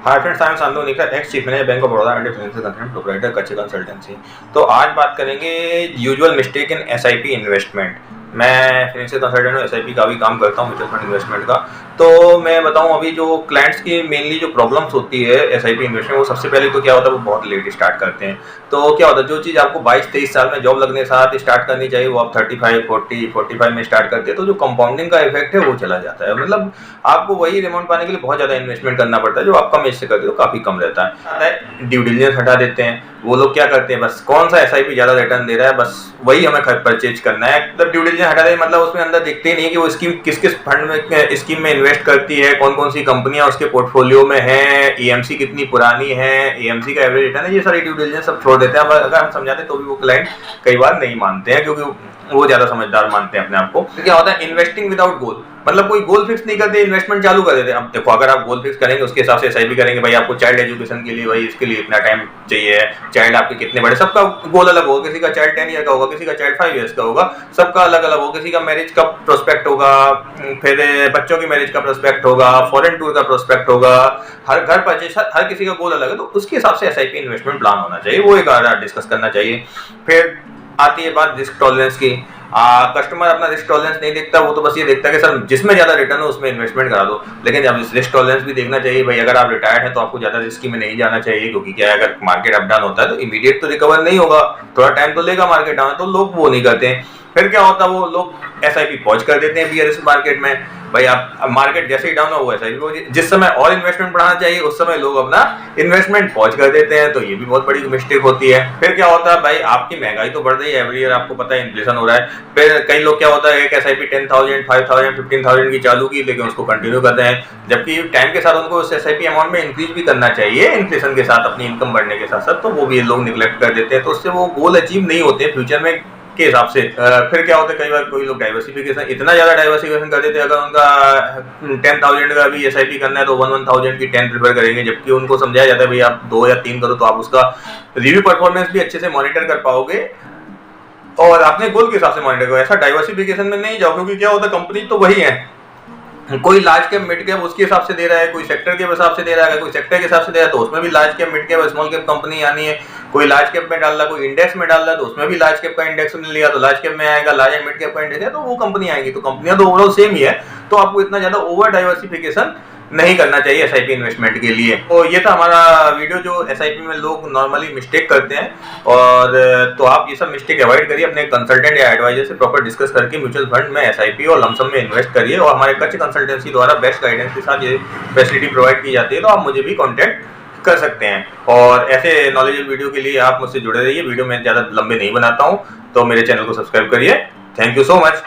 Hi friends, I am सांदो निकला, ex chief manager bank of Baroda and financial consultant proprietor कच्चे consultancy. तो आज बात करेंगे usual mistake in SIP investment. मैं फाइनेंशियल कंसल्टेंट हूँ, एसआईपी का भी काम करता हूँ, म्यूचुअल फंड इन्वेस्टमेंट का। तो मैं बताऊँ अभी जो क्लाइंट्स की मेनली जो प्रॉब्लम्स होती है एसआईपी इन्वेस्टमेंट, वो सबसे पहले तो क्या होता है, वो बहुत लेट स्टार्ट करते हैं। तो क्या होता है, जो चीज़ आपको 22-23 साल में जॉब लगने के साथ स्टार्ट करनी चाहिए, वो आप 35, 40, 45 में स्टार्ट करते हैं, तो जो कंपाउंडिंग का इफेक्ट है वो चला जाता है। मतलब आपको वही अमाउंट पाने के लिए बहुत ज़्यादा इन्वेस्टमेंट करना पड़ता है, जो आप कम एज से करते हो काफ़ी कम रहता है। ड्यू डिलिजेंस हटा देते हैं वो लोग। क्या करते हैं, बस कौन सा एसआईपी ज़्यादा रिटर्न दे रहा है, बस वही हमें परचेज करना है। मतलब ड्यू डिलिजेंस हटा दे मतलब उसमें अंदर देखते ही नहीं है कि वो स्कीम किस किस फंड में स्कीम में इन्वेस्ट करती है, कौन कौन सी कंपनियां उसके पोर्टफोलियो में है, ईएमसी कितनी पुरानी है, ईएमसी का एवरेज रिटर्न है, ये सारी ड्यू डिलिजेंस सब छोड़ देते हैं। अब अगर हम समझाते तो भी वो क्लाइंट कई बार नहीं मानते हैं, क्योंकि वो ज्यादा समझदार मानते हैं अपने आप को। क्या होता है, इन्वेस्टिंग विदाउट गोल, मतलब कोई गोल फिक्स नहीं करते, इन्वेस्टमेंट चालू कर देते हैं। अब देखो, अगर आप गोल फिक्स करेंगे उसके हिसाब से एसआईपी करेंगे, भाई आपको चाइल्ड एजुकेशन के लिए भाई इसके लिए इतना टाइम चाहिए, चाइल्ड आपके कितने बड़े, सबका गोल अलग होगा। किसी का चाइल्ड 10 ईयर का होगा, किसी का चाइल्ड 5 ईयर्स का होगा, सबका अलग अलग होगा। किसी का मैरिज का प्रोस्पेक्ट होगा, फिर बच्चों की मैरिज का प्रोस्पेक्ट होगा, फॉरेन टूर का प्रोस्पेक्ट होगा, हर घर परचेज, हर किसी का गोल अलग है। तो उसके हिसाब से एसआईपी इन्वेस्टमेंट प्लान होना चाहिए, वो एक डिस्कस करना चाहिए। फिर आती है बात रिस्क टॉलरेंस की। कस्टमर अपना रिस्क टॉलरेंस नहीं देखता, वो तो बस ये देखता है कि सर जिसमें ज्यादा रिटर्न हो उसमें इन्वेस्टमेंट करा दो। लेकिन जब रिस्क टॉलरेंस भी देखना चाहिए, भाई अगर आप रिटायर्ड हैं तो आपको ज्यादा रिस्की में नहीं जाना चाहिए, क्योंकि क्या है, अगर मार्केट अप डाउन होता है तो इमीडिएट तो रिकवर नहीं होगा, थोड़ा टाइम तो लेगा मार्केट डाउन, तो लोग वो नहीं करते हैं। फिर क्या होता है, वो लोग एसआईपी पॉज कर देते हैं बियरिश मार्केट में। भाई आप मार्केट जैसे ही डाउन हो वो एसआईपी, जिस समय और इन्वेस्टमेंट बढ़ाना चाहिए उस समय लोग अपना इन्वेस्टमेंट पॉज कर देते हैं, तो ये भी बहुत बड़ी मिस्टेक होती है। फिर क्या होता है, भाई आपकी महंगाई तो बढ़ रही है, एवरी ईयर आपको पता है इन्फ्लेशन हो रहा है। फिर कई लोग क्या होता है, एक एसआईपी 10,000, 5,000, 15,000 की चालू की, लेकिन उसको कंटिन्यू करते हैं, जबकि टाइम के साथ उनको उस एसआईपी अमाउंट में इंक्रीज भी करना चाहिए इन्फ्लेशन के साथ, अपनी इनकम बढ़ने के साथ साथ, तो वो भी लोग निगलेक्ट कर देते हैं। तो उससे वो गोल अचीव नहीं होते फ्यूचर में के हिसाब से। फिर क्या होता है, कई बार कोई लोग डाइवर्सिफिकेशन, इतना ज्यादा डाइवर्सिफिकेशन कर देते हैं, अगर उनका 10,000 का भी एसआईपी करना है तो 1,000 की 10 प्रिफर करेंगे, जबकि उनको समझाया जाता है भाई आप 2 या 3 करो तो आप उसका रिव्यू परफॉर्मेंस भी अच्छे से मॉनिटर कर पाओगे और अपने गोल के हिसाब से मॉनिटर करो। ऐसा डाइवर्सिफिकेशन में नहीं जाओ, क्योंकि क्या होता है, कंपनी तो वही है, कोई लार्ज कैप मिड कैप उसके हिसाब से दे रहा है, कोई सेक्टर के हिसाब से दे रहा है, कोई सेक्टर के हिसाब से दे रहा है तो उसमें भी large cap, mid cap, small cap company आनी है। कोई लार्ज कैप में डाल रहा है, कोई इंडेक्स में डाल रहा है तो उसमें भी लार्ज कैप का इंडेक्स ने लिया तो लार्ज कैप में आएगा, लार्ज एंड मिड कैप का इंडेक्स है तो वो कंपनी आएगी। तो कंपनियां तो ओवरऑल सेम ही है, तो आपको इतना ज्यादा ओवर डाइवर्सिफिकेशन नहीं करना चाहिए एसआईपी इन्वेस्टमेंट के लिए। तो ये था हमारा वीडियो, जो एसआईपी में लोग नॉर्मली मिस्टेक करते हैं, और तो आप ये सब मिस्टेक अवॉइड करिए, अपने कंसल्टेंट या एडवाइजर से प्रॉपर डिस्कस करके म्यूचुअल फंड में एसआईपी और लमसम में इन्वेस्ट करिए। और हमारे कच्चे कंसल्टेंसी द्वारा बेस्ट गाइडेंस के साथ ये फैसिलिटी प्रोवाइड की जाती है, तो आप मुझे भी कॉन्टैक्ट कर सकते हैं। और ऐसे नॉलेजेबल वीडियो के लिए आप मुझसे जुड़े रहिए। वीडियो मैं ज़्यादा लंबे नहीं बनाता हूँ, तो मेरे चैनल को सब्सक्राइब करिए। Thank you so much.